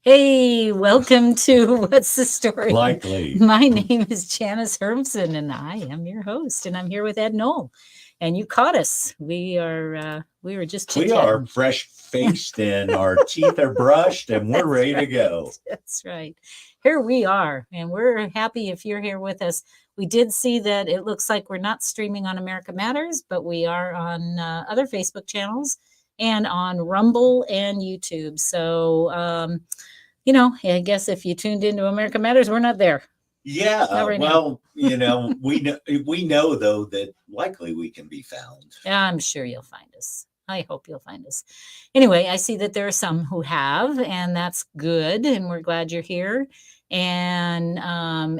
Hey, welcome to What's the Story? Likely. My name is Janice Hermson, and I am your host, and I'm here with Ed Knoll. And you caught us. We were just We chit-chatting. are fresh faced and our teeth are brushed and we're ready to go. That's right. Here we are, and we're happy if you're here with us. We did see that it looks like we're not streaming on America Matters, but we are on other Facebook channels and on Rumble and YouTube. So, I guess if you tuned into America Matters, we're not there. Yeah, Not right well, we know though that likely we can be found. I'm sure you'll find us. I hope you'll find us. Anyway, I see that there are some who have, and that's good. And we're glad you're here. And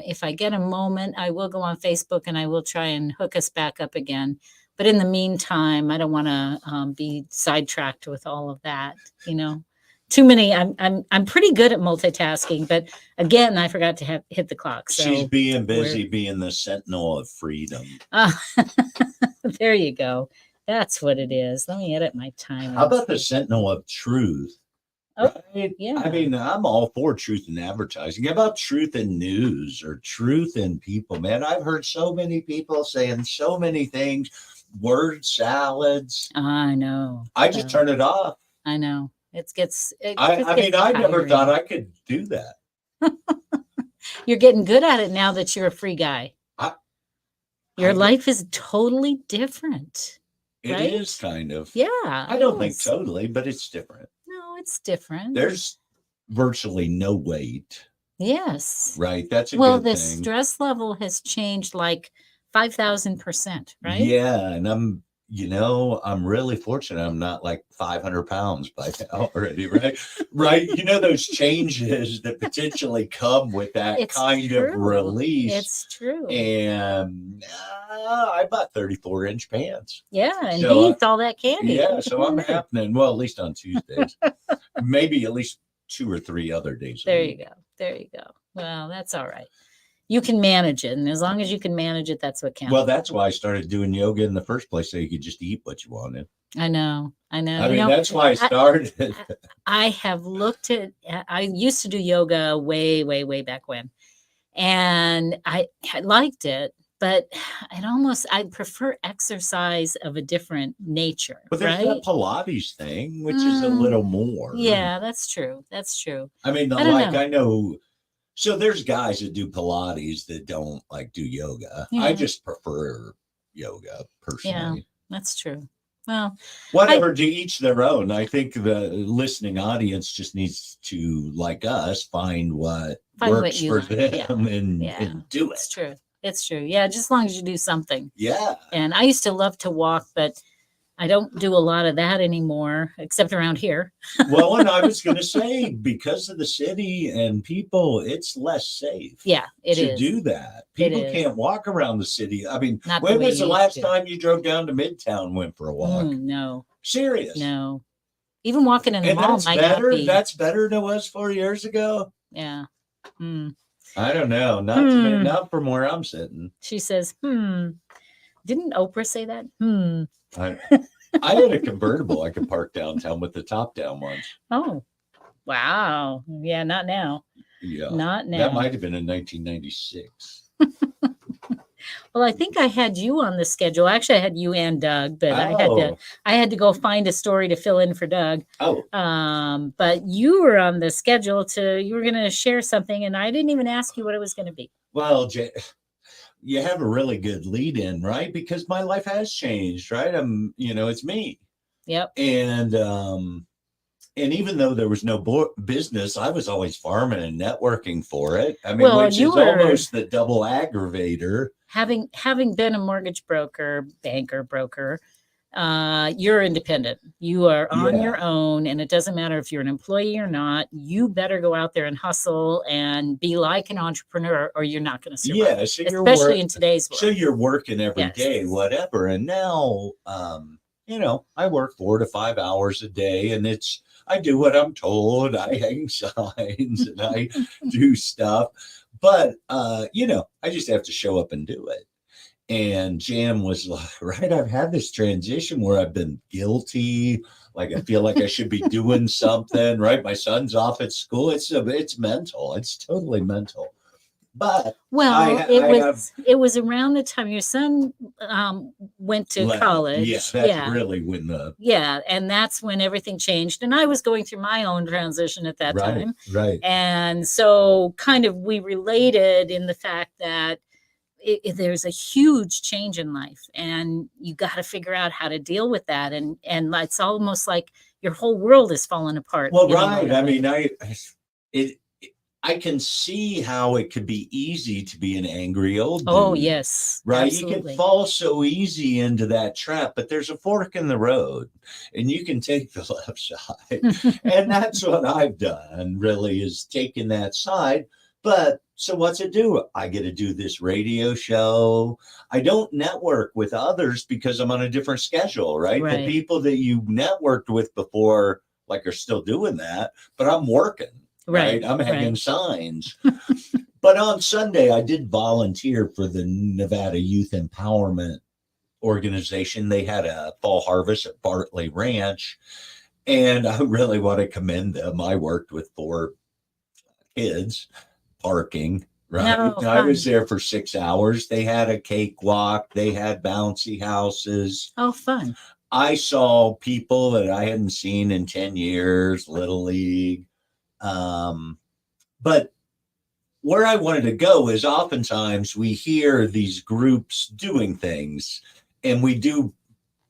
if I get a moment, I will go on Facebook and I will try and hook us back up again. But in the meantime, I don't want to be sidetracked with all of that. Too many. I'm pretty good at multitasking, but again, I forgot to hit the clock. So she's being busy being the sentinel of freedom. There you go. That's what it is. Let me edit my time. How about the sentinel of truth? Oh, right? yeah. I mean, I'm all for truth in advertising. How about truth in news or truth in people? Man, I've heard so many people saying so many things, word salads. I know. I just turn it off. I know. I never thought I could do that. You're getting good at it now that you're a free guy. Your life is totally different. It is kind of. Yeah. I don't think totally, but it's different. No, it's different. There's virtually no weight. Yes. Right. That's a well, good thing. the stress level has changed like 5,000%, right? Yeah. And I'm really fortunate. I'm not like 500 pounds by now already, right? Right. Those changes that potentially come with that of release. It's true. And I bought 34-inch pants. Yeah. And he eats all that candy. Yeah. So I'm happening. Well, at least on Tuesdays. Maybe at least 2 or 3 other days. There you go. Well, that's all right. You can manage it. And as long as you can manage it, that's what counts. Well, that's why I started doing yoga in the first place, so you could just eat what you wanted. I know. I mean, that's why I started. I have looked at, I used to do yoga way, way, way back when. And I liked it, but I prefer exercise of a different nature. But there's that Pilates thing, which is a little more. Yeah, that's true. I mean, I know. So there's guys that do Pilates that don't do yoga. Yeah. I just prefer yoga personally. Yeah, that's true. Well, whatever, to each their own. I think the listening audience just needs to, like us, find what works for them and do it. It's true. Yeah, just as long as you do something. Yeah. And I used to love to walk, but I don't do a lot of that anymore, except around here. Well, and I was going to say, because of the city and people, it's less safe. Yeah, it is. To do that. People can't walk around the city. I mean, Not when was the last time you drove down to Midtown and went for a walk? No. Serious? No. Even walking in the mall might not be. That's better than it was 4 years ago? Yeah. I don't know. Not from where I'm sitting. She says, Didn't Oprah say that? I had a convertible I could park downtown with the top down once. Oh, wow. Yeah, not now. Yeah. Not now. That might have been in 1996. Well, I think I had you on the schedule. Actually, I had you and Doug, but I had to go find a story to fill in for Doug. Oh. But you were on the schedule you were going to share something, and I didn't even ask you what it was going to be. Well, you have a really good lead in, right? Because my life has changed, right? It's me. Yep. And even though there was no business, I was always farming and networking for it. I mean, which is almost the double aggravator. Having been a mortgage broker, banker, broker, you're independent. You are on your own, and it doesn't matter if you're an employee or not. You better go out there and hustle and be like an entrepreneur, or you're not going to survive. Yeah, so especially in today's world. So you're working every day, whatever. And now, I work 4 to 5 hours a day, and I do what I'm told. I hang signs and I do stuff, but I just have to show up and do it. And Jan was like, right, I've had this transition where I've been guilty. Like I feel like I should be doing something, right? My son's off at school. It's mental. It's totally mental. But Well, I have it was around the time your son went to college. Yeah, that's really when yeah, and that's when everything changed. And I was going through my own transition at that time. Right. And so kind of we related in the fact that there's a huge change in life and you got to figure out how to deal with that. And it's almost like your whole world is falling apart. Well, right. I mean, I can see how it could be easy to be an angry old dude. Oh, yes. Right. Absolutely. You can fall so easy into that trap, but there's a fork in the road and you can take the left side. And that's what I've done, really, is taking that side. But so what's it do? I get to do this radio show. I don't network with others because I'm on a different schedule, right? The people that you networked with before, like, are still doing that, but I'm working. Right. I'm hanging signs. But on Sunday, I did volunteer for the Nevada Youth Empowerment Organization. They had a fall harvest at Bartley Ranch. And I really want to commend them. I worked with 4 kids parking. Right. No, I was there for 6 hours. They had a cakewalk. They had bouncy houses. Oh, fun. I saw people that I hadn't seen in 10 years, Little League. But where I wanted to go is oftentimes we hear these groups doing things and we do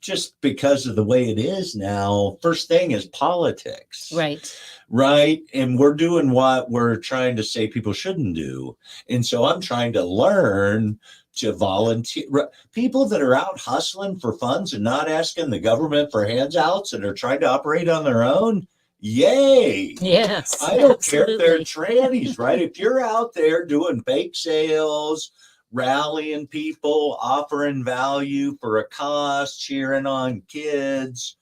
just because of the way it is now. First thing is politics. Right. And we're doing what we're trying to say people shouldn't do. And so I'm trying to learn to volunteer. People that are out hustling for funds and not asking the government for handouts and are trying to operate on their own. Yay. Yes. I don't care if they're trannies, right? If you're out there doing bake sales, rallying people, offering value for a cause, cheering on kids,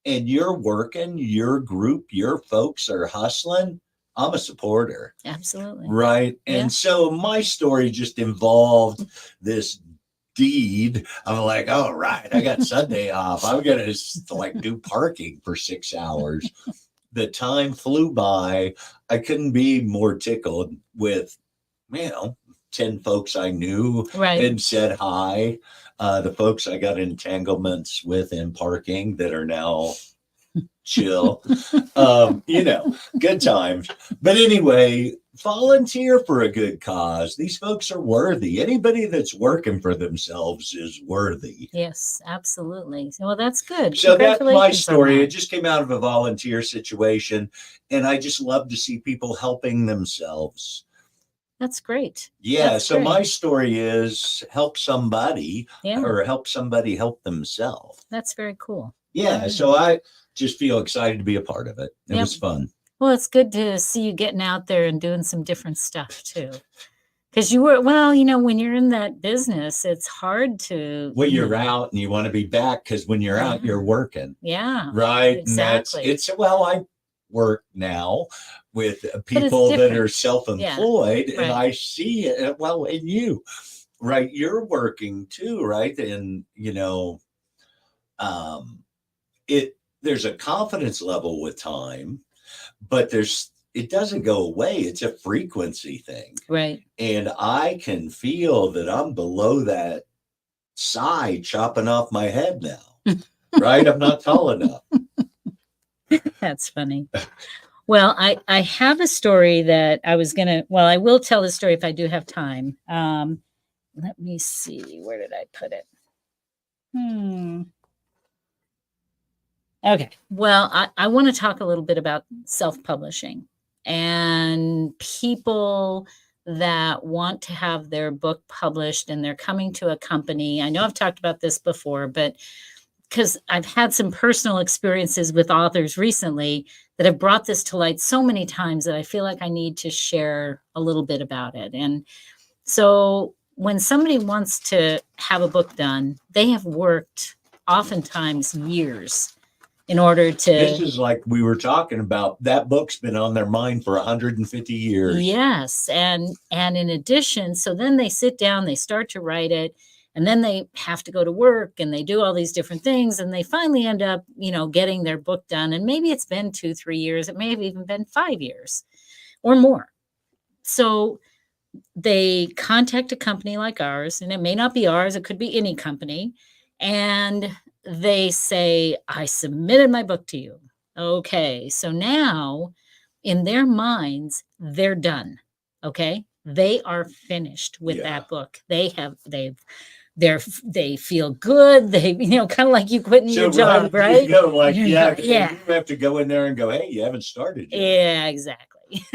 and you're working, your group, your folks are hustling, I'm a supporter. Absolutely. Right. And so my story just involved this deed. I'm like, all right, I got Sunday off. I'm going to like do parking for 6 hours. The time flew by. I couldn't be more tickled with, 10 folks I knew and said hi. The folks I got entanglements with in parking that are now chill, good times. But anyway, volunteer for a good cause. These folks are worthy. Anybody that's working for themselves is worthy. Yes, absolutely. Well, that's good. So that's my story. It just came out of a volunteer situation, and I just love to see people helping themselves. That's great. Yeah. So my story is help somebody or help somebody help themselves. That's very cool. Yeah. So I just feel excited to be a part of it. It was fun. Well, it's good to see you getting out there and doing some different stuff too. Because you were, when you're in that business, it's hard to. Well, you're out and you want to be back because when you're out, you're working. Yeah. Right. Exactly. And I work now with people that are self-employed and I see it in you, right? You're working too, right? And, there's a confidence level with time, but it doesn't go away. It's a frequency thing. Right. And I can feel that I'm below that side chopping off my head now, right? I'm not tall enough. That's funny. Well, I have a story that I was I will tell the story if I do have time. Let me see. Where did I put it? Okay. Well, I want to talk a little bit about self-publishing and people that want to have their book published and they're coming to a company. I know I've talked about this before, but because I've had some personal experiences with authors recently that have brought this to light so many times that I feel like I need to share a little bit about it. And so when somebody wants to have a book done, they have worked oftentimes years in order to. This is like we were talking about. That book's been on their mind for 150 years. Yes. And in addition, so then they sit down, they start to write it. And then they have to go to work and they do all these different things. And they finally end up, getting their book done. And maybe it's been 2-3 years. It may have even been 5 years or more. So they contact a company like ours, and it may not be ours, it could be any company. And they say, I submitted my book to you. Okay. So now in their minds, they're done. Okay. They are finished with that book. They feel good. They, kind of like you quitting your job, right? You like, yeah. You have to go in there and go, hey, you haven't started yet. Yeah, exactly.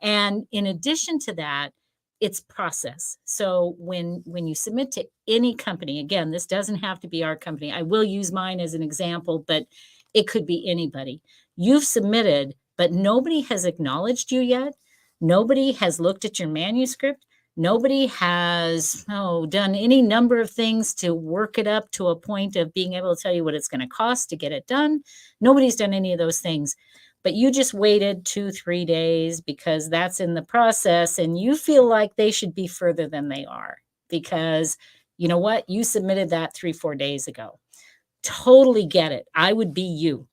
And in addition to that, it's process. So when you submit to any company, again, this doesn't have to be our company. I will use mine as an example, but it could be anybody. You've submitted, but nobody has acknowledged you yet. Nobody has looked at your manuscript. Nobody has done any number of things to work it up to a point of being able to tell you what it's going to cost to get it done. Nobody's done any of those things. But you just waited 2-3 days because that's in the process, and you feel like they should be further than they are because you know what? You submitted that 3-4 days ago. Totally get it. I would be you.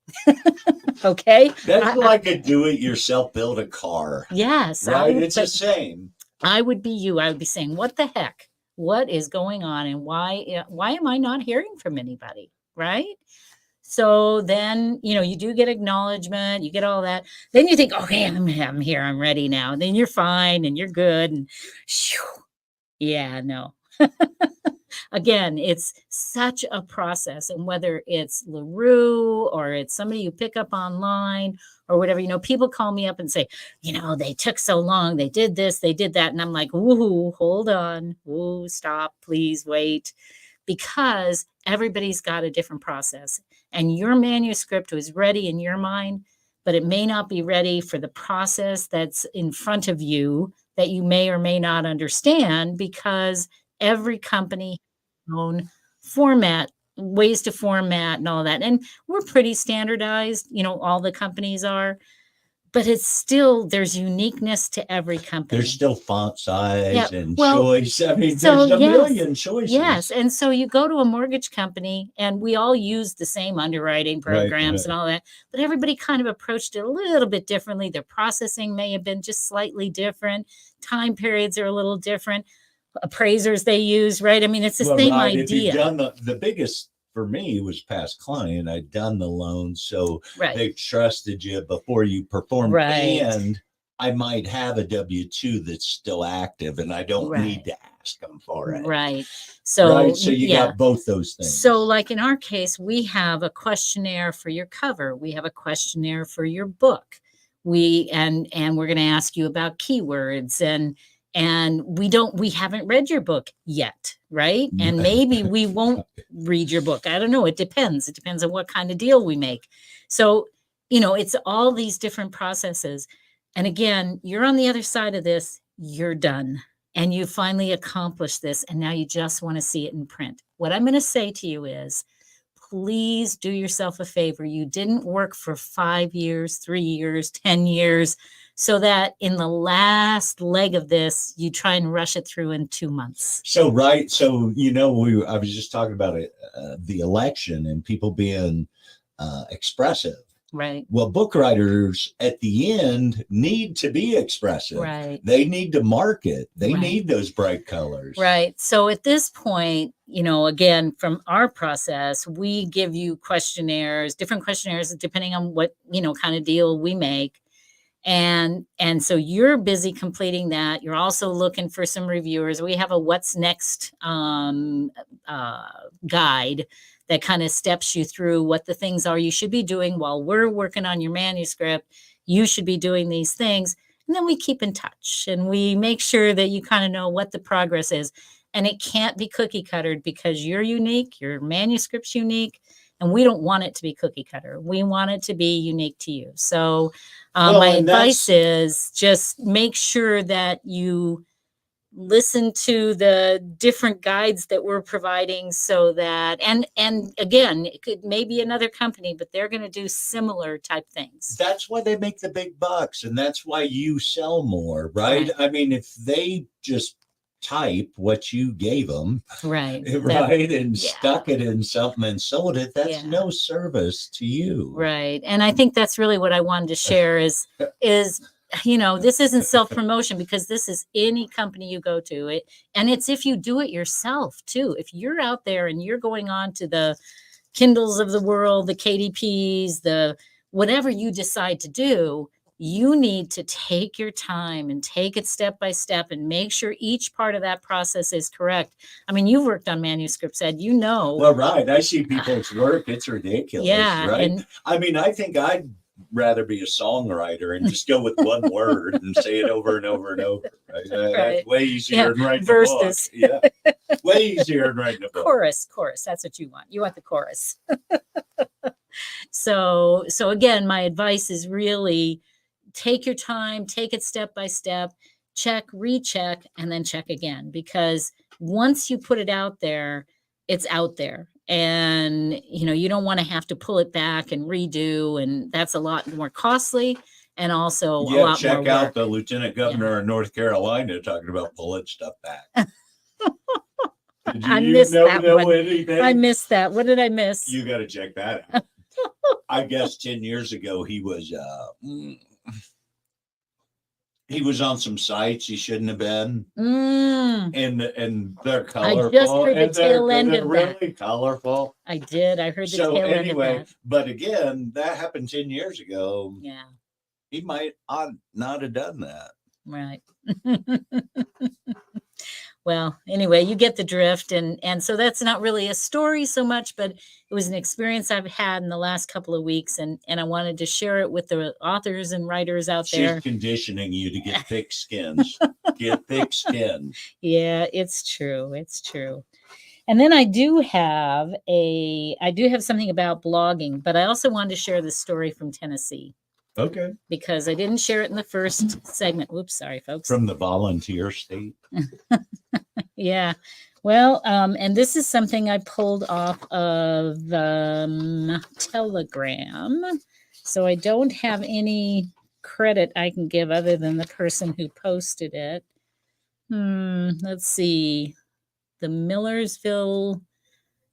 Okay. That's like a do-it-yourself build a car. Yes. Right. It's the same. I would be you. I would be saying, what the heck? What is going on? And why am I not hearing from anybody? Right. So then, you do get acknowledgement, you get all that. Then you think, okay, I'm here, I'm ready now. And then you're fine and you're good. And shoo, yeah, no. Again, it's such a process. And whether it's LaRue or it's somebody you pick up online or whatever, people call me up and say, they took so long, they did this, they did that. And I'm like, woohoo, hold on, woo, stop, please wait. Because everybody's got a different process. And your manuscript was ready in your mind, but it may not be ready for the process that's in front of you that you may or may not understand, because every company has their own format, ways to format and all that. And we're pretty standardized, all the companies are. But it's still, there's uniqueness to every company. There's still font size and choice. I mean, there's a million choices. Yes. And so you go to a mortgage company and we all use the same underwriting programs and all that, but everybody kind of approached it a little bit differently. Their processing may have been just slightly different. Time periods are a little different. Appraisers they use, right? I mean, it's the same idea. If you've done the biggest for me was past client. I'd done the loan, so they trusted you before you performed. And I might have a W-2 that's still active, and I don't need to ask them for it. Right. So you got both those things. So like in our case, we have a questionnaire for your cover. We have a questionnaire for your book. And we're going to ask you about keywords and we haven't read your book yet, right? And maybe we won't read your book. I don't know. It depends. It depends on what kind of deal we make. So, it's all these different processes. And again, you're on the other side of this, you're done. And you finally accomplished this. And now you just want to see it in print. What I'm going to say to you is, please do yourself a favor. You didn't work for 5 years, 3 years, 10 years. So that in the last leg of this, you try and rush it through in 2 months. So, I was just talking about it, the election and people being expressive. Right. Well, book writers at the end need to be expressive. Right. They need to market. They need those bright colors. Right. So at this point, again, from our process, we give you different questionnaires, depending on what, kind of deal we make. And so you're busy completing that. You're also looking for some reviewers. We have a what's next guide that kind of steps you through what the things are you should be doing while we're working on your manuscript. You should be doing these things. And then we keep in touch and we make sure that you kind of know what the progress is. And it can't be cookie cuttered because you're unique, your manuscript's unique, and we don't want it to be cookie cutter. We want it to be unique to you. So my advice is just make sure that you listen to the different guides that we're providing so that, and again, it could maybe another company, but they're going to do similar type things. That's why they make the big bucks. And that's why you sell more, right? I mean, if they just type what you gave them, Right. right, and yeah. stuck it in something and sold it, that's Yeah. no service to you. Right. And I think that's really what I wanted to share is, this isn't self-promotion, because this is any company you go to. And it's if you do it yourself too. If you're out there and you're going on to the Kindles of the world, the KDPs, the whatever you decide to do, you need to take your time and take it step by step and make sure each part of that process is correct. I mean, you've worked on manuscripts, Ed, Well, right. I see people's work. It's ridiculous, Yeah, right? and I mean, I think I'd rather be a songwriter and just go with one word and say it over and over and over. Right? Right. That's way easier Yeah, than writing verses. a book. Yeah, way easier than writing a book. chorus. That's what you want. You want the chorus. So again, my advice is really take your time, take it step by step, check, recheck, and then check again. Because once you put it out there, it's out there. And, you don't want to have to pull it back and redo. And that's a lot more costly and also a lot more Check out work. the Lieutenant Governor of North Carolina talking about pulling stuff back. I missed that one. Anything? I missed that. What did I miss? You got to check that out. I guess 10 years ago he was on some sites he shouldn't have been. And they're colorful. I just heard the tail end of that. Really colorful. I did. I heard the tail end of that. But again, that happened 10 years ago. Yeah. He might not have done that. Right. Well, anyway, you get the drift. And so that's not really a story so much, but it was an experience I've had in the last couple of weeks. And I wanted to share it with the authors and writers out there. She's conditioning you to get thick skins. Get thick skin. Yeah, it's true. It's true. And then I do have something about blogging, but I also wanted to share this story from Tennessee. Okay. Because I didn't share it in the first segment. Whoops, sorry, folks. From the volunteer state. Yeah. Well, and this is something I pulled off of Telegram. So I don't have any credit I can give other than the person who posted it. Let's see. The Millersville,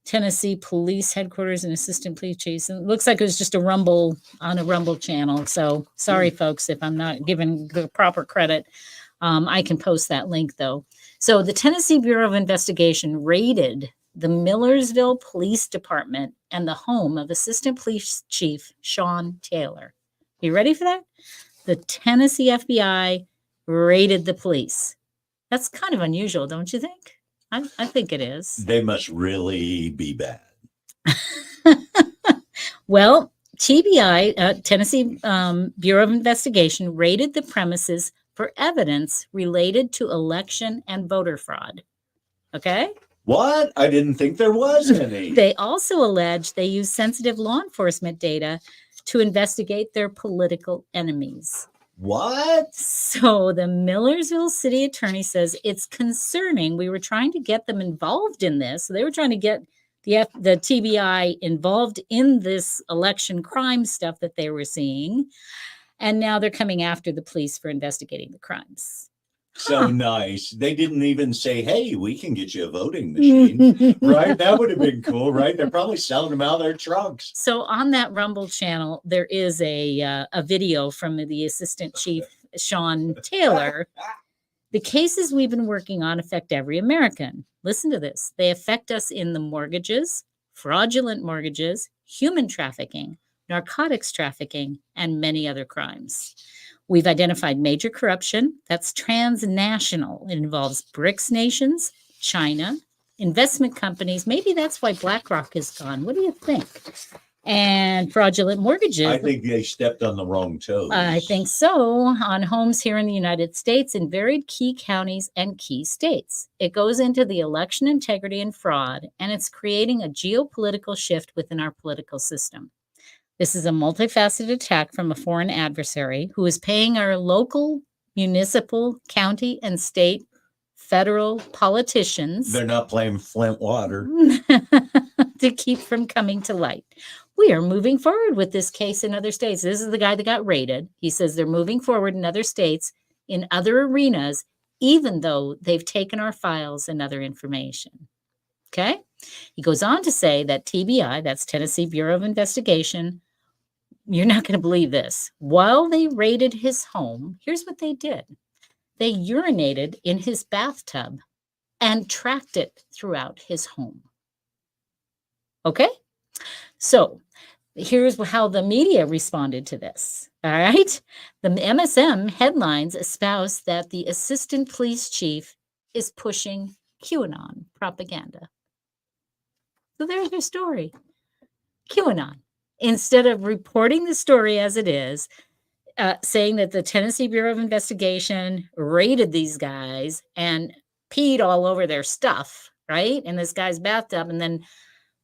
Tennessee Police Headquarters and Assistant Police Chief. It looks like it was just a Rumble channel. So sorry, folks, if I'm not giving the proper credit. I can post that link, though. So the Tennessee Bureau of Investigation raided the Millersville Police Department and the home of Assistant Police Chief Sean Taylor. You ready for that? The Tennessee FBI raided the police. That's kind of unusual, don't you think? I think it is. They must really be bad. Well, TBI, Tennessee Bureau of Investigation, raided the premises for evidence related to election and voter fraud. Okay? What? I didn't think there was any. They also allege they used sensitive law enforcement data to investigate their political enemies. What? So the Millersville city attorney says it's concerning. We were trying to get them involved in this. So they were trying to get the TBI involved in this election crime stuff that they were seeing. And now they're coming after the police for investigating the crimes. So nice. They didn't even say, hey, we can get you a voting machine. Right? That would have been cool, right? They're probably selling them out of their trunks. So on that Rumble channel, there is a video from the Assistant Chief Sean Taylor. The cases we've been working on affect every American. Listen to this. They affect us in the mortgages, fraudulent mortgages, human trafficking, narcotics trafficking, and many other crimes. We've identified major corruption that's transnational. It involves BRICS nations, China, investment companies. Maybe that's why BlackRock is gone. What do you think? And fraudulent mortgages. I think they stepped on the wrong toes. I think so. On homes here in the United States in varied key counties and key states. It goes into the election integrity and fraud, and it's creating a geopolitical shift within our political system. This is a multifaceted attack from a foreign adversary who is paying our local, municipal, county, and state, federal politicians. They're not playing Flint water. To keep from coming to light. We are moving forward with this case in other states. This is the guy that got raided. He says they're moving forward in other states, in other arenas, even though they've taken our files and other information. Okay? He goes on to say that TBI, that's Tennessee Bureau of Investigation, you're not going to believe this. While they raided his home, here's what they did. They urinated in his bathtub and tracked it throughout his home. Okay? So here's how the media responded to this. All right? The MSM headlines espouse that the assistant police chief is pushing QAnon propaganda. So there's your story. QAnon. Instead of reporting the story as it is, saying that the Tennessee Bureau of Investigation raided these guys and peed all over their stuff, right? In this guy's bathtub, and then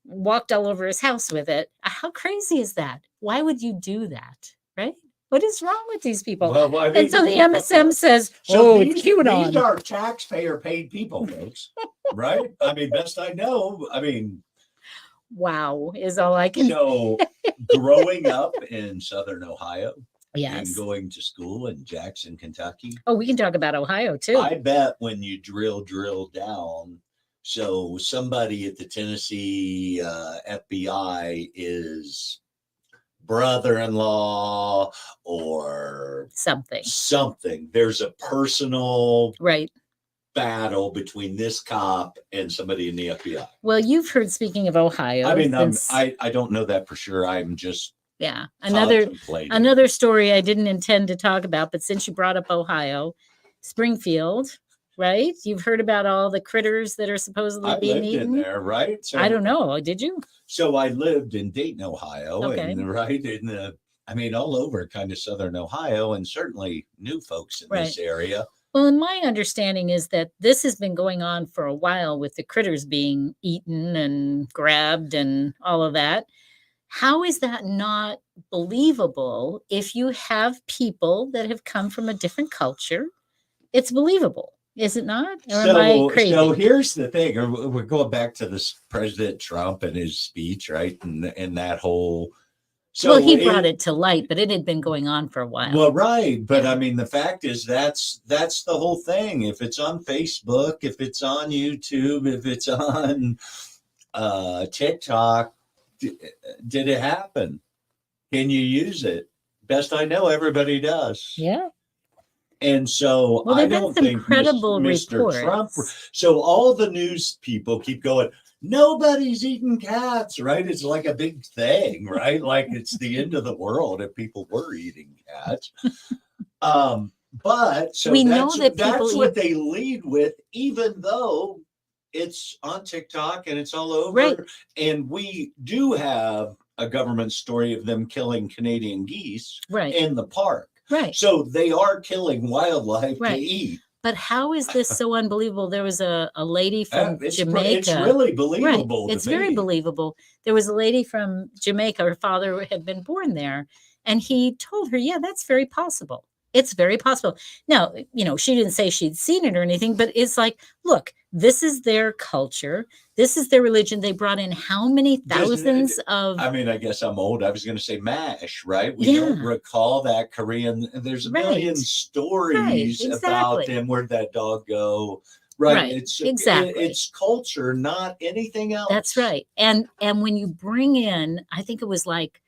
walked all over his house with it. How crazy is that? Why would you do that, right? What is wrong with these people? Well, I mean, and so the MSM says, these, it's QAnon. These are taxpayer-paid people, folks, right? I mean, best I know. I mean, wow, is all I can. So, growing up in Southern Ohio, yes, and going to school in Jackson, Kentucky. Oh, we can talk about Ohio too. I bet when you drill down, so somebody at the Tennessee FBI is brother-in-law or something. There's a personal battle between this cop and somebody in the FBI. Well, you've heard, speaking of Ohio. I mean, I don't know that for sure. I'm just another story I didn't intend to talk about, but since you brought up Ohio, Springfield, right? You've heard about all the critters that are supposedly being eaten in there, right? So, I don't know. Did you? So I lived in Dayton, Ohio, and right in the, I mean, all over kind of Southern Ohio, and certainly new folks in this area. Well, and my understanding is that this has been going on for a while with the critters being eaten and grabbed and all of that. How is that not believable if you have people that have come from a different culture? It's believable, is it not? Or am I crazy? So here's the thing. We're going back to this President Trump and his speech, right? And that whole... So well, he brought it to light, but it had been going on for a while. Well, right. But I mean, the fact is that's the whole thing. If it's on Facebook, if it's on YouTube, if it's on TikTok, did it happen? Can you use it? Best I know, everybody does. Yeah. And so I don't think Mr. Trump. So all the news people keep going, nobody's eating cats, right? It's like a big thing, right? Like it's the end of the world if people were eating cats. But so we know that that's what they lead with, even though it's on TikTok and it's all over. Right. And we do have a government story of them killing Canadian geese in the park. Right. So they are killing wildlife to eat. But how is this so unbelievable? There was a lady from Jamaica. It's really believable. Right. It's very believable. There was a lady from Jamaica. Her father had been born there. And he told her, yeah, that's very possible. It's very possible. Now, you know, she didn't say she'd seen it or anything, but it's like, look, this is their culture. This is their religion. They brought in how many thousands of... I mean, I guess I'm old. I was going to say MASH, right? We don't recall that Korean... There's a million stories about them. Where'd that dog go? Right. It's culture, not anything else. That's right. And when you bring in, I think it was like,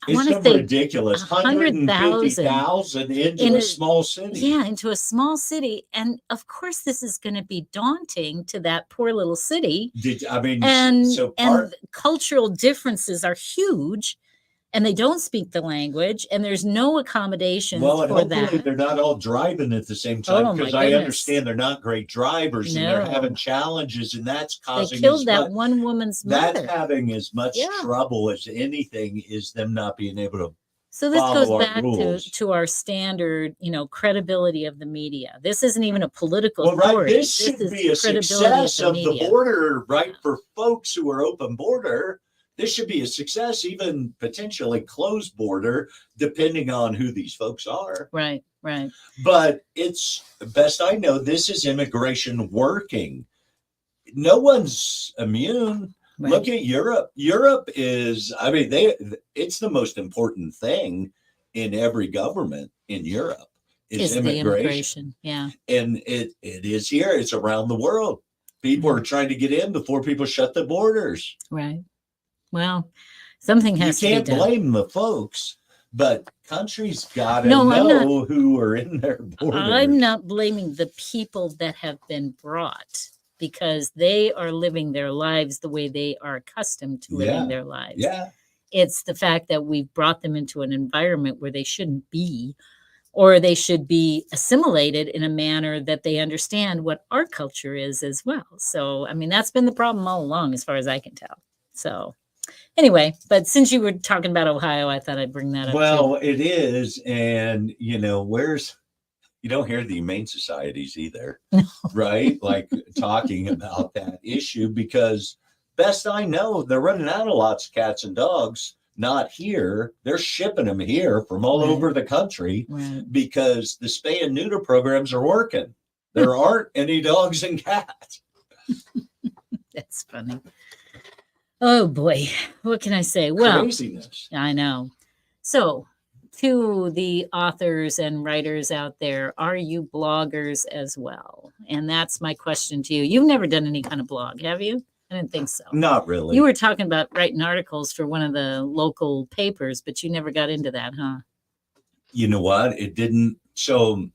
it's ridiculous. 150,000 into a small city. Yeah, into a small city. And of course, this is going to be daunting to that poor little city. And cultural differences are huge. And they don't speak the language, and there's no accommodations for that. They're not all driving at the same time, because I understand they're not great drivers and they're having challenges, and that's causing. They killed that one woman's mother. That's having as much trouble as anything is them not being able to. So this goes back to our standard, you know, credibility of the media. This isn't even a political story. This should be a success of the border, right? For folks who are open border. This should be a success, even potentially closed border, depending on who these folks are. Right, right. But it's best I know, this is immigration working. No one's immune. Right. Look at Europe. Europe is, I mean, it's the most important thing in every government in Europe is the immigration. immigration. Yeah. And it is here. It's around the world. People are trying to get in before people shut the borders. Right. Well, something has to be done. You can't blame the folks, but countries got to No, I'm not. know who are in their borders. I'm not blaming the people that have been brought, because they are living their lives the way they are accustomed to living their lives. Yeah. It's the fact that we've brought them into an environment where they shouldn't be, or they should be assimilated in a manner that they understand what our culture is as well. So, I mean, that's been the problem all along, as far as I can tell. So, anyway, but since you were talking about Ohio, I thought I'd bring that up. Well, it is. And, you don't hear the humane societies either, right? Like talking about that issue, because best I know, they're running out of lots of cats and dogs. Not here. They're shipping them here from all over the country because the spay and neuter programs are working. There aren't any dogs and cats. That's funny. Oh boy, what can I say? Well, craziness. I know. So, to the authors and writers out there, are you bloggers as well? And that's my question to you. You've never done any kind of blog, have you? I didn't think so. Not really. You were talking about writing articles for one of the local papers, but you never got into that, huh? You know what? It didn't. So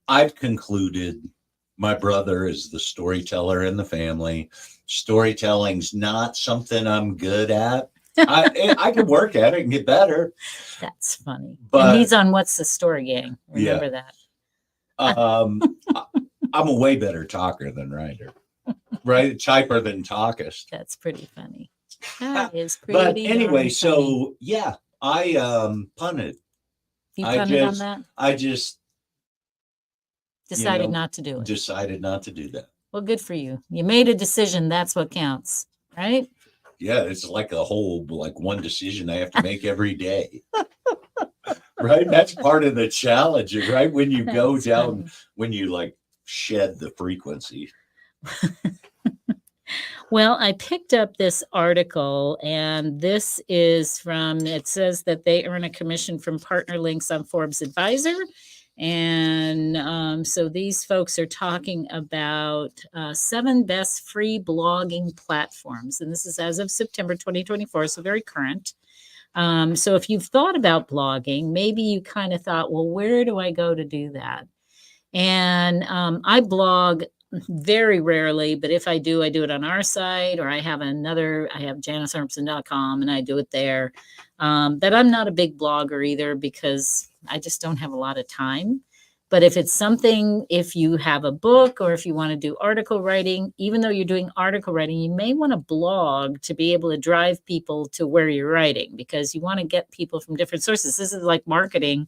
I've concluded my brother is the storyteller in the family. Storytelling's not something I'm good at. I can work at it and get better. That's funny. But and he's on What's the Story Gang. Remember that. I'm a way better talker than writer. Right? Typer than talkist. That's pretty funny. That is pretty But anyway, so funny. yeah, I punted. You punted on that? I just decided not to do it. Decided not to do that. Well, good for you. You made a decision. That's what counts, right? Yeah, it's like a whole one decision I have to make every day. Right? That's part of the challenge, right? When you go down, funny. When you shed the frequency. Well, I picked up this article, and this is it says that they earn a commission from partner links on Forbes Advisor. And so these folks are talking about 7 best free blogging platforms. And this is as of September 2024, so very current. So if you've thought about blogging, maybe you kind of thought, well, where do I go to do that? And I blog very rarely, but if I do it on our site, or I have JaniceArmstrong.com and I do it there. But I'm not a big blogger either, because I just don't have a lot of time. But if it's something, if you have a book, or if you want to do article writing, even though you're doing article writing, you may want to blog to be able to drive people to where you're writing, because you want to get people from different sources. This is like marketing,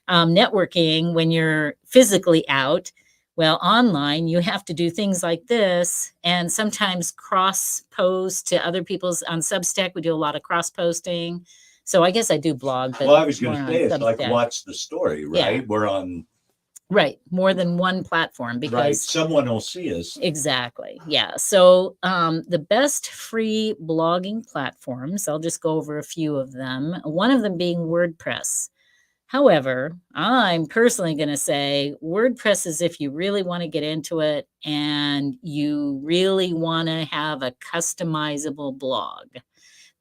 networking when you're physically out. Well, online, you have to do things like this, and sometimes cross-post to other people's. On Substack, we do a lot of cross-posting. So I guess I do blog. But I was going to say, it's like, what's the story, right? Yeah. We're on... Right. More than one platform, because someone will see us. Exactly. Yeah. So the best free blogging platforms, I'll just go over a few of them. One of them being WordPress. However, I'm personally going to say WordPress is if you really want to get into it and you really want to have a customizable blog,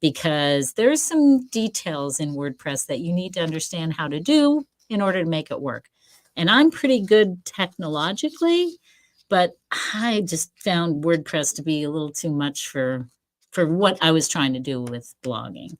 because there's some details in WordPress that you need to understand how to do in order to make it work. And I'm pretty good technologically, but I just found WordPress to be a little too much for what I was trying to do with blogging.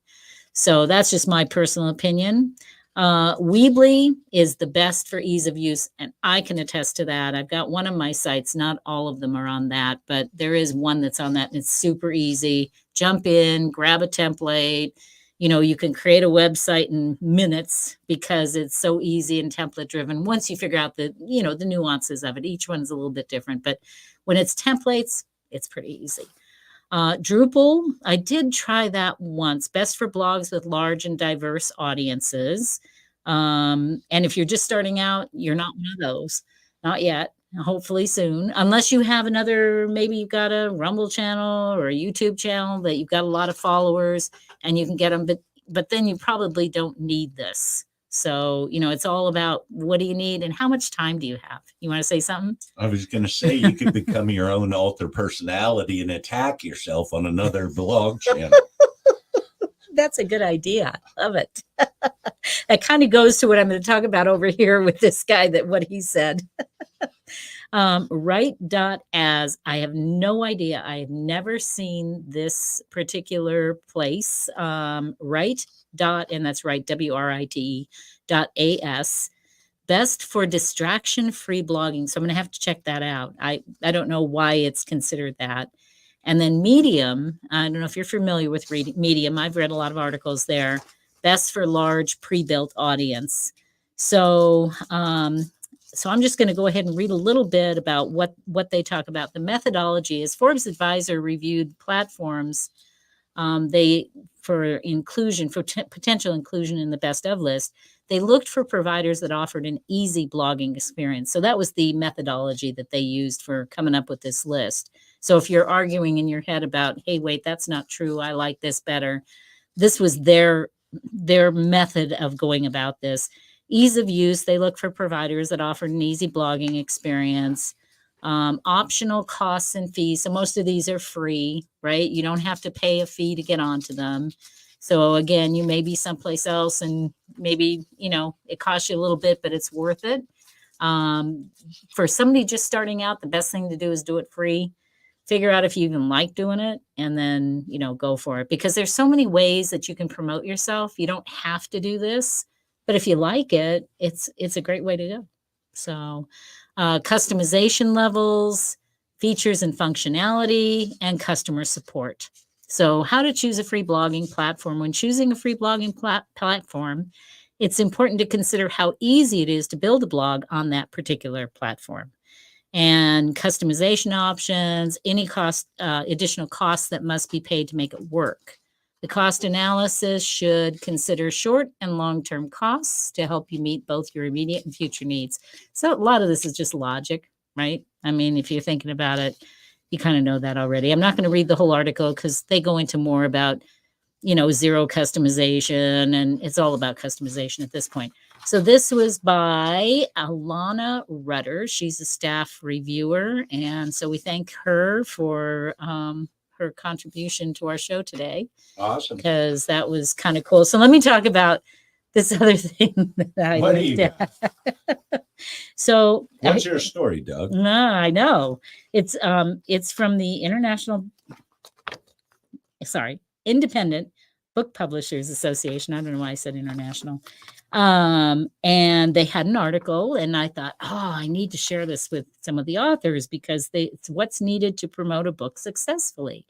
So that's just my personal opinion. Weebly is the best for ease of use, and I can attest to that. I've got one of my sites, not all of them are on that, but there is one that's on that, and it's super easy. Jump in, grab a template. You can create a website in minutes because it's so easy and template driven. Once you figure out the nuances of it, each one's a little bit different, but when it's templates, it's pretty easy. Drupal, I did try that once. Best for blogs with large and diverse audiences. And if you're just starting out, you're not one of those. Not yet. Hopefully soon. Unless you have maybe you've got a Rumble channel or a YouTube channel that you've got a lot of followers and you can get them. But then you probably don't need this. So, it's all about what do you need and how much time do you have? You want to say something? I was going to say you could become your own author personality and attack yourself on another blog channel. That's a good idea. Love it. That kind of goes to what I'm going to talk about over here with this guy, that what he said. Write.as. I have no idea. I have never seen this particular place. Write. And that's right, WRITE.as. Best for distraction-free blogging. So I'm going to have to check that out. I don't know why it's considered that. And then Medium. I don't know if you're familiar with Medium. I've read a lot of articles there. Best for large pre-built audience. So I'm just going to go ahead and read a little bit about what they talk about. The methodology is Forbes Advisor reviewed platforms for inclusion, for potential inclusion in the best of list. They looked for providers that offered an easy blogging experience. So that was the methodology that they used for coming up with this list. So if you're arguing in your head about, hey, wait, that's not true, I like this better, this was their method of going about this. Ease of use, they look for providers that offer an easy blogging experience. Optional costs and fees. So most of these are free, right? You don't have to pay a fee to get onto them. So again, you may be someplace else and maybe, it costs you a little bit, but it's worth it. For somebody just starting out, the best thing to do is do it free. Figure out if you even like doing it, and then, go for it, because there's so many ways that you can promote yourself. You don't have to do this, but if you like it, it's a great way to go. So customization levels, features and functionality, and customer support. So how to choose a free blogging platform. When choosing a free blogging platform, it's important to consider how easy it is to build a blog on that particular platform. And customization options, any additional costs that must be paid to make it work. The cost analysis should consider short and long-term costs to help you meet both your immediate and future needs. So a lot of this is just logic, right? I mean, if you're thinking about it, you kind of know that already. I'm not going to read the whole article because they go into more about, zero customization, and it's all about customization at this point. So this was by Alana Rutter. She's a staff reviewer, and so we thank her for her contribution to our show today. Awesome. Because that was kind of cool. So let me talk about this other thing that I What do you got? So what's your story, Doug? No, I know. It's from the Independent Book Publishers Association. I don't know why I said international. And they had an article, and I thought, I need to share this with some of the authors because it's what's needed to promote a book successfully.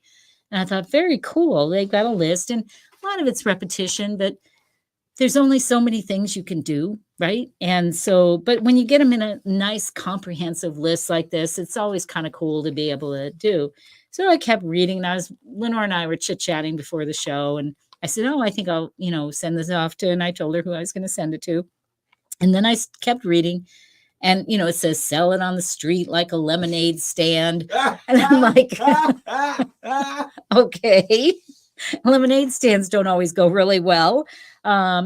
And I thought, very cool. They got a list, and a lot of it's repetition, but there's only so many things you can do, right? And so, but when you get them in a nice comprehensive list like this, it's always kind of cool to be able to do. So I kept reading, and Lenore and I were chit-chatting before the show, and I said, I think I'll, send this off to, and I told her who I was going to send it to. And then I kept reading, and, it says, sell it on the street like a lemonade stand. And I'm like, okay. Lemonade stands don't always go really well.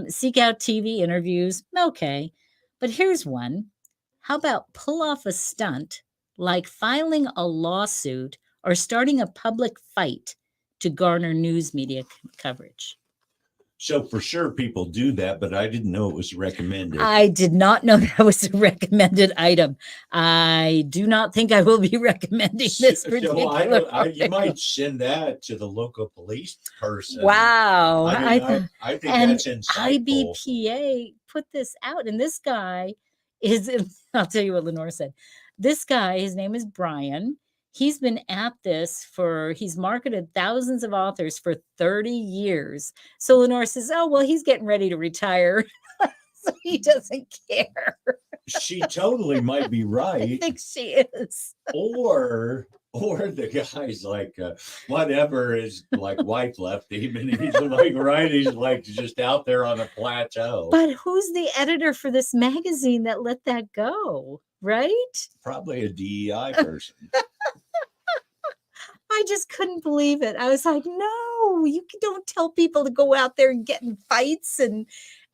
Seek out TV interviews. Okay. But here's one. How about pull off a stunt like filing a lawsuit or starting a public fight to garner news media coverage? So for sure people do that, but I didn't know it was recommended. I did not know that was a recommended item. I do not think I will be recommending this particular. So you might send that to the local police person. Wow. I think that's insightful. IBPA put this out, and this guy is, I'll tell you what Lenore said. This guy, his name is Brian. He's been at this he's marketed thousands of authors for 30 years. So Lenore says, he's getting ready to retire. So he doesn't care. She totally might be right. I think she is. Or the guy's like, whatever his wife left him, and he's he's just out there on a plateau. But who's the editor for this magazine that let that go? Right? Probably a DEI person. I just couldn't believe it. I was like, no, you don't tell people to go out there and get in fights and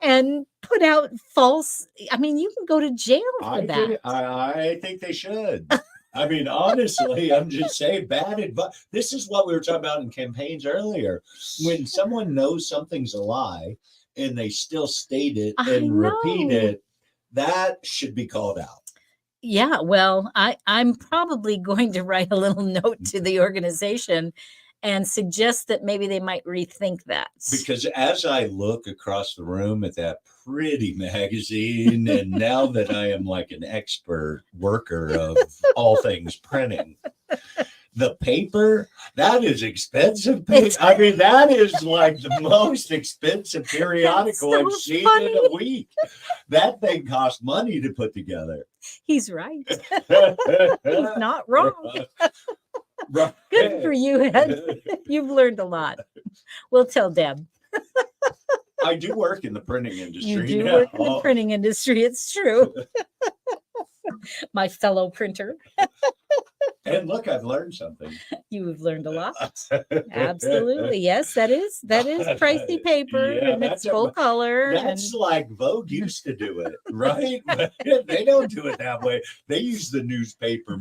and put out false. I mean, you can go to jail for that. I think they should. I mean, honestly, I'm just saying bad advice. This is what we were talking about in campaigns earlier. When someone knows something's a lie and they still state it and repeat it, that should be called out. Yeah, well, I'm probably going to write a little note to the organization and suggest that maybe they might rethink that. Because as I look across the room at that pretty magazine, and now that I am like an expert worker of all things printing, the paper, that is expensive paper. I mean, that is like the most expensive periodical I've seen in a week. That thing costs money to put together. He's right. He's not wrong. Right. Good for you, Ed. You've learned a lot. We'll tell Deb. I do work in the printing industry. You do work in the printing industry. It's true. My fellow printer. And look, I've learned something. You've learned a lot. Absolutely. Yes, that is pricey paper, and it's full color. That's like Vogue used to do it, right? They don't do it that way. They use the newspaper.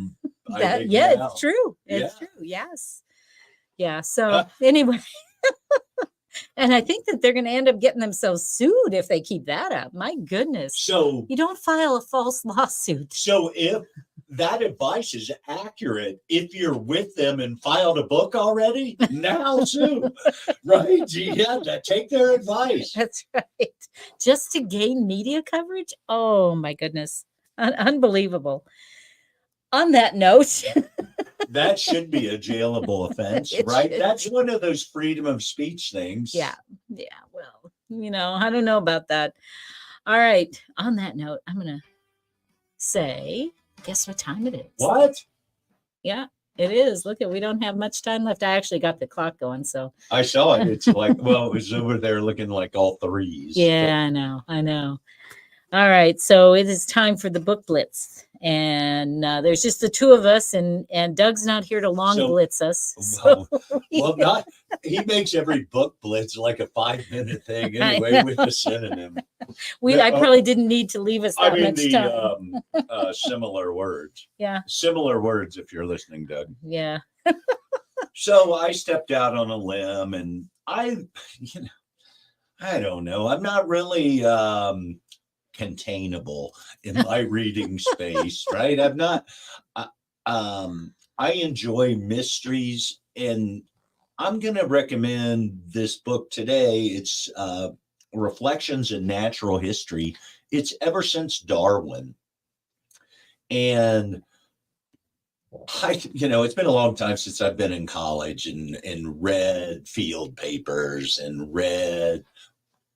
It's true. It's true. Yes. Yeah. So anyway. And I think that they're going to end up getting themselves sued if they keep that up. My goodness. So you don't file a false lawsuit. So if that advice is accurate, if you're with them and filed a book already, now sue. Right? Yeah, take their advice. That's right. Just to gain media coverage? Oh my goodness. Unbelievable. On that note, that should be a jailable offense, right? That's one of those freedom of speech things. Yeah. Yeah. Well, I don't know about that. All right. On that note, I'm going to say, guess what time it is? What? Yeah, it is. Look, we don't have much time left. I actually got the clock going, so. I saw it. It's like, well, it was over there looking like all threes. Yeah, I know. All right. So it is time for the book blitz. And there's just the two of us, and Doug's not here to blitz us. So he makes every book blitz like a 5-minute thing anyway with the synonym. I probably didn't need to leave us that much time. Similar words. Yeah. Similar words if you're listening, Doug. Yeah. So I stepped out on a limb, and I don't know. I'm not really containable in my reading space, right? I'm not. I enjoy mysteries, and I'm going to recommend this book today. It's Reflections in Natural History. It's Ever Since Darwin, and it's been a long time since I've been in college and read field papers and read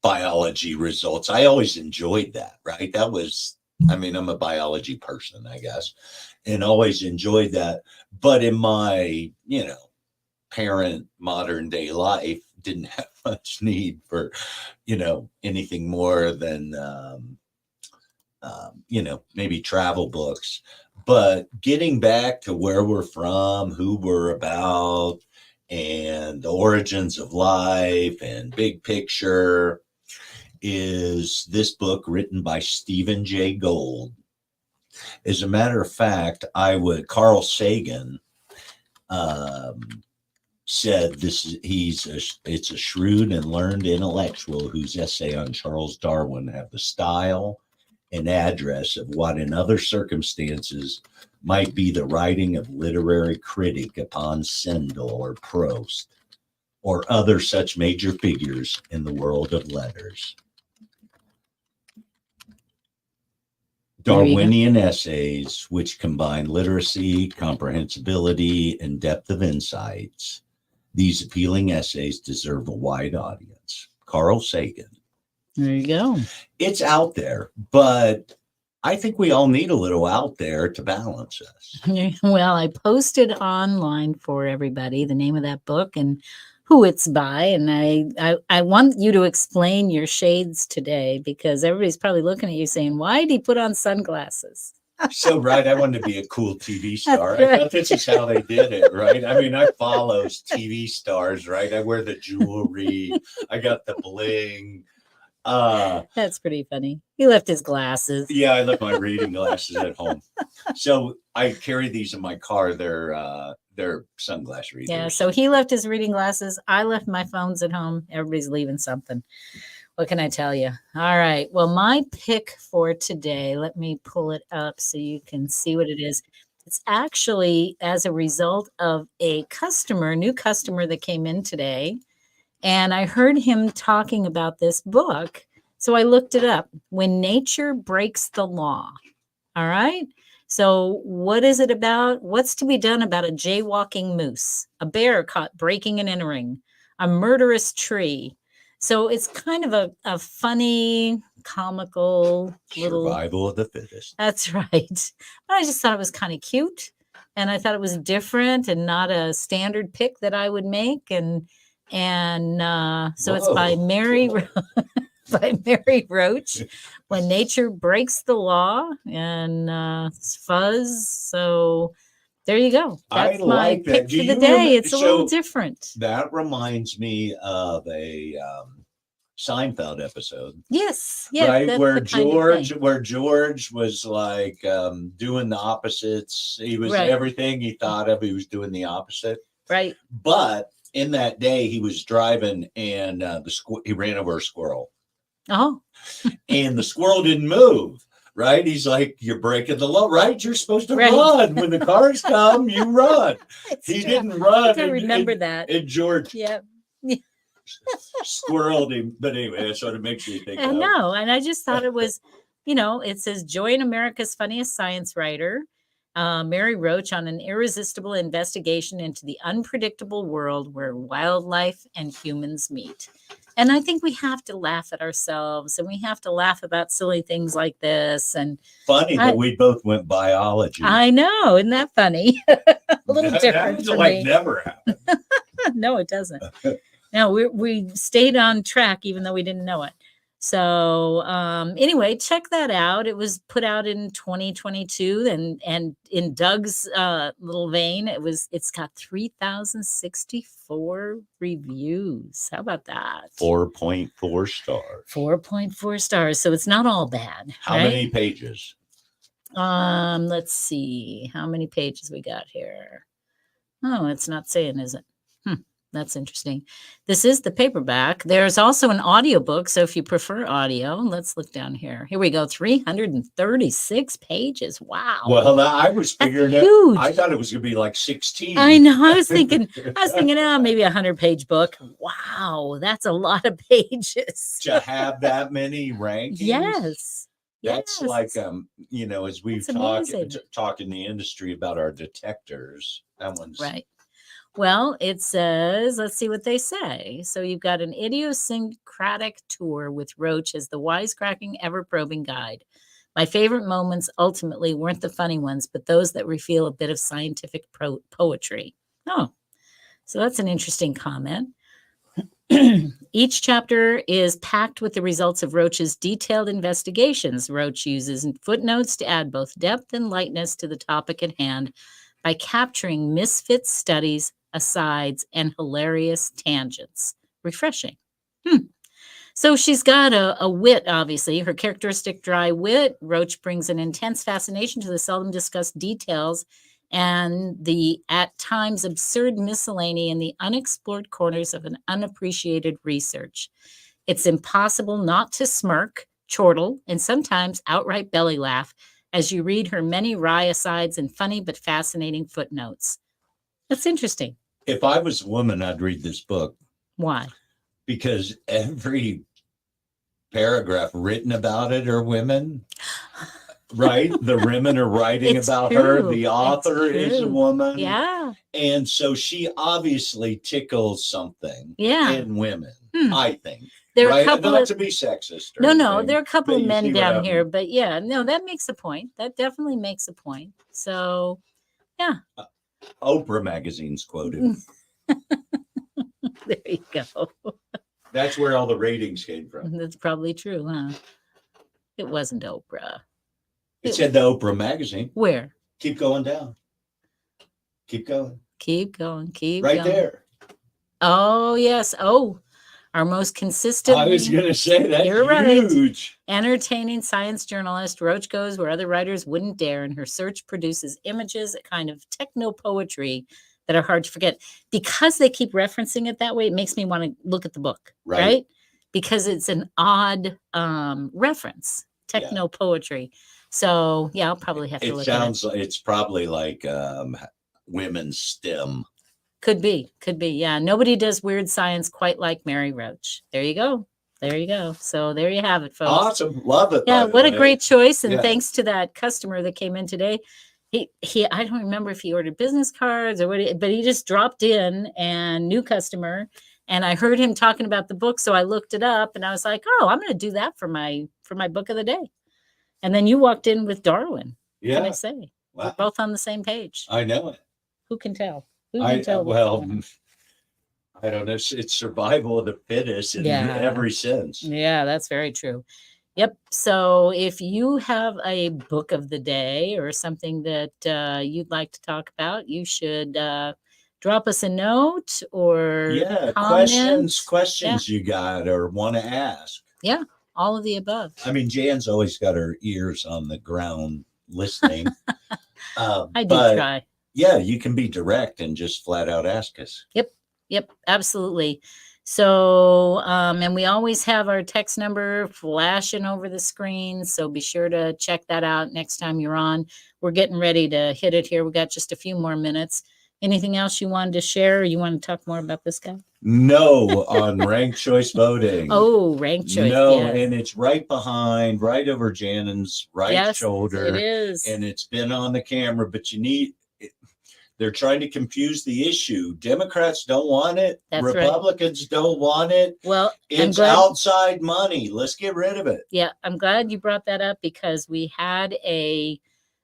biology results. I always enjoyed that, right? That was, I'm a biology person, I guess, and always enjoyed that. But in my, parent modern day life, didn't have much need for, anything more than, maybe travel books. But getting back to where we're from, who we're about, and the origins of life and big picture, is this book written by Stephen Jay Gould. As a matter of fact, Carl Sagan said it's a shrewd and learned intellectual whose essay on Charles Darwin have the style and address of what in other circumstances might be the writing of literary critic upon Stendhal or Proust or other such major figures in the world of letters. Darwinian essays, which combine literacy, comprehensibility, and depth of insights. These appealing essays deserve a wide audience. Carl Sagan. There you go. It's out there, but I think we all need a little out there to balance us. Well, I posted online for everybody the name of that book and who it's by. And I want you to explain your shades today, because everybody's probably looking at you saying, why did he put on sunglasses? So, right, I wanted to be a cool TV star. I thought this is how they did it, right? I follow TV stars, right? I wear the jewelry. I got the bling. That's pretty funny. He left his glasses. Yeah, I left my reading glasses at home. So I carry these in my car. They're sunglass readers. Yeah, so he left his reading glasses. I left my phones at home. Everybody's leaving something. What can I tell you? All right. Well, my pick for today, let me pull it up so you can see what it is. It's actually as a result of a new customer that came in today. And I heard him talking about this book. So I looked it up. When Nature Breaks the Law. All right. So what is it about? What's to be done about a jaywalking moose, a bear caught breaking and entering, a murderous tree? So it's kind of a funny, comical little survival of the fittest. That's right. But I just thought it was kind of cute. And I thought it was different and not a standard pick that I would make. And so it's by Mary Roach, When Nature Breaks the Law, and Fuzz. So there you go. That's my pick for the day. It's a little different. That reminds me of a Seinfeld episode. Yes. Right. Where George was like doing the opposites. He was everything he thought of. He was doing the opposite. Right. But in that day, he was driving and he ran over a squirrel. Oh. And the squirrel didn't move. Right? He's like, you're breaking the law, right? You're supposed to run. When the cars come, you run. He didn't run. I remember that. And George yeah. squirreled him. But anyway, that's what it makes you think. I know. And I just thought it was, it says Joy in America's Funniest Science Writer, Mary Roach, on an irresistible investigation into the unpredictable world where wildlife and humans meet. And I think we have to laugh at ourselves, and we have to laugh about silly things like this. And funny that we both went biology. I know. Isn't that funny? A little different for me. Never happened. No, it doesn't. No, we stayed on track even though we didn't know it. So anyway, check that out. It was put out in 2022, and in Doug's little vein, it's got 3,064 reviews. How about that? 4.4 stars. 4.4 stars. So it's not all bad. How many pages? Let's see how many pages we got here. Oh, it's not saying, is it? That's interesting. This is the paperback. There's also an audiobook. So if you prefer audio, let's look down here. Here we go. 336 pages. Wow. Well, I was figuring huge. I thought it was going to be like 16. I know. I was thinking, maybe a 100-page book. Wow. That's a lot of pages. To have that many rankings. Yes. That's like, as we've talked in the industry about our detectors. That one's right. Well, it says, let's see what they say. So you've got an idiosyncratic tour with Roach as the wisecracking, ever-probing guide. My favorite moments ultimately weren't the funny ones, but those that reveal a bit of scientific poetry. Oh, so that's an interesting comment. Each chapter is packed with the results of Roach's detailed investigations. Roach uses footnotes to add both depth and lightness to the topic at hand by capturing misfit studies, asides, and hilarious tangents. Refreshing. So she's got a wit, obviously, her characteristic dry wit. Roach brings an intense fascination to the seldom discussed details and the at times absurd miscellany in the unexplored corners of an unappreciated research. It's impossible not to smirk, chortle, and sometimes outright belly laugh as you read her many wry asides and funny but fascinating footnotes. That's interesting. If I was a woman, I'd read this book. Why? Because every paragraph written about it are women, right? The women are writing about her. The author is a woman. Yeah. And so she obviously tickles something in women, I think. There are a couple not to be sexist. No, there are a couple of men down here, but that makes a point. That definitely makes a point. So, yeah. Oprah magazine's quoted. There you go. That's where all the ratings came from. That's probably true, huh? It wasn't Oprah. It said the Oprah magazine. Where? Keep going down. Keep going. Keep going. Keep right going. There. Oh, yes. Oh, Our most consistent. I was going to say that. You're right. Huge. Entertaining science journalist. Roach goes where other writers wouldn't dare, and her search produces images, a kind of techno poetry that are hard to forget. Because they keep referencing it that way, it makes me want to look at the book, right? Because it's an odd reference, techno poetry. So yeah, I'll probably have to look at it. It sounds like it's probably like women's STEM. Could be. Yeah. Nobody does weird science quite like Mary Roach. There you go. So there you have it, folks. Awesome. Love it. Yeah. What a great choice. And thanks to that customer that came in today. He I don't remember if he ordered business cards or what, but he just dropped in and new customer. And I heard him talking about the book. So I looked it up and I was like, oh, I'm going to do that for my book of the day. And then you walked in with Darwin. Yeah. What can I say? Wow. We're both on the same page. I know it. Who can tell? I don't know. It's survival of the fittest in every sense. Yeah, that's very true. Yep. So if you have a book of the day or something that you'd like to talk about, you should drop us a note or questions you got or want to ask. Yeah, all of the above. I mean, Jan's always got her ears on the ground listening. I do try. Yeah, you can be direct and just flat out ask us. Yep, absolutely. So, and we always have our text number flashing over the screen. So be sure to check that out next time you're on. We're getting ready to hit it here. We got just a few more minutes. Anything else you wanted to share? Or you want to talk more about this guy? No, on ranked choice voting. Oh, ranked choice. No, and it's right over Jan's shoulder. It is. And it's been on the camera, but they're trying to confuse the issue. Democrats don't want it. That's Republicans don't want it. Well, it's outside money. Let's get rid of it. Yeah, I'm glad you brought that up because we had a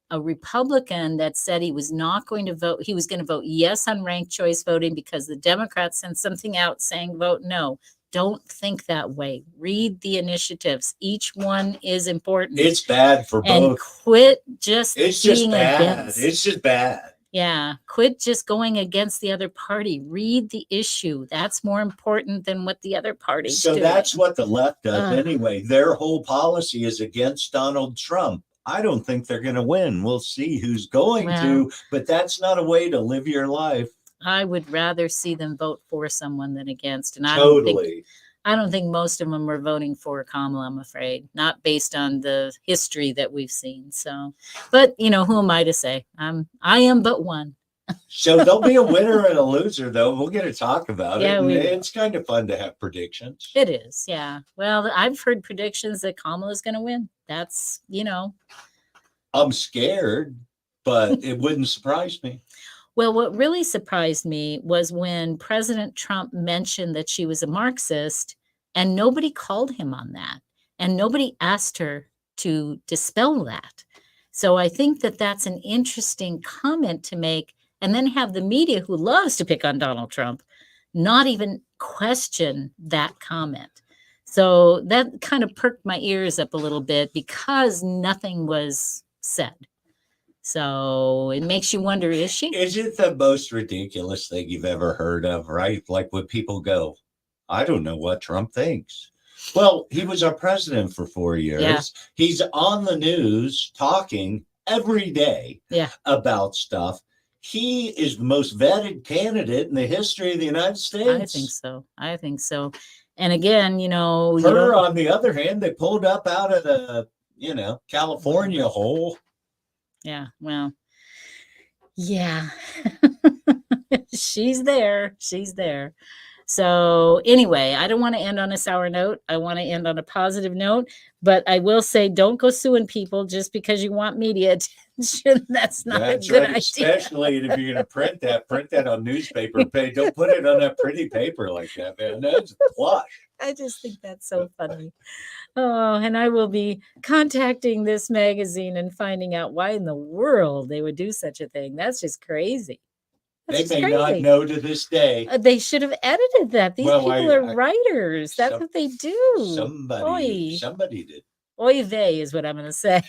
Republican that said he was not going to vote. He was going to vote yes on ranked choice voting because the Democrats sent something out saying vote no. Don't think that way. Read the initiatives. Each one is important. It's bad for both. And quit just It's just bad. It's just bad. Yeah. Quit just going against the other party. Read the issue. That's more important than what the other party's doing. So that's what the left does anyway. Their whole policy is against Donald Trump. I don't think they're going to win. We'll see who's going to, but that's not a way to live your life. I would rather see them vote for someone than against. And I don't think most of them are voting for Kamala, I'm afraid, not based on the history that we've seen. So, but who am I to say? I am but one. So there'll be a winner and a loser, though. We'll get to talk about it. It's kind of fun to have predictions. It is, yeah. Well, I've heard predictions that Kamala's going to win. That's, I'm scared, but it wouldn't surprise me. Well, what really surprised me was when President Trump mentioned that she was a Marxist and nobody called him on that and nobody asked her to dispel that. So I think that that's an interesting comment to make and then have the media who loves to pick on Donald Trump not even question that comment. So that kind of perked my ears up a little bit because nothing was said. So it makes you wonder, is she? Is it the most ridiculous thing you've ever heard of, right? Like when people go, I don't know what Trump thinks. Well, he was our president for 4 years. Yeah. He's on the news talking every day about stuff. He is the most vetted candidate in the history of the United States. I think so. And again, her, on the other hand, they pulled up out of the, California hole. Yeah, well, yeah, she's there. So anyway, I don't want to end on a sour note. I want to end on a positive note, but I will say don't go suing people just because you want media attention. That's not a good idea. Especially if you're going to print that on newspaper page. Don't put it on that pretty paper like that, man. That's plush. I just think that's so funny. Oh, and I will be contacting this magazine and finding out why in the world they would do such a thing. That's just crazy. They may not know to this day. They should have edited that. These people are writers. That's what they do. Somebody did. Oy vey is what I'm going to say.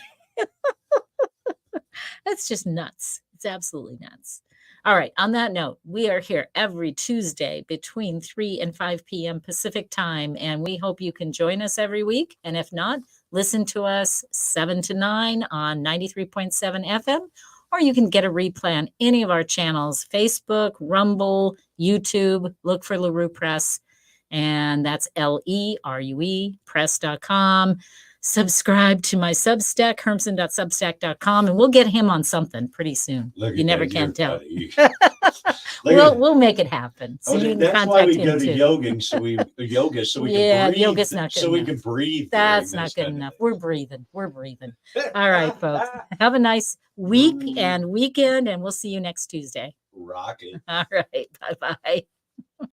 That's just nuts. It's absolutely nuts. All right. On that note, we are here every Tuesday between 3 and 5 p.m. Pacific time, and we hope you can join us every week. And if not, listen to us 7 to 9 on 93.7 FM, or you can get a replay on any of our channels, Facebook, Rumble, YouTube. Look for LaRue Press, and that's LERUE press.com. Subscribe to my Substack, hermson.substack.com, and we'll get him on something pretty soon. You never can tell. We'll make it happen. So you can that's why contact we him go to too. yoga, so we can breathe. Yoga's not good so we enough. can breathe. That's not good enough. We're breathing. We're breathing. All right, folks. Have a nice week and weekend, and we'll see you next Tuesday. Rocket. All right. Bye-bye.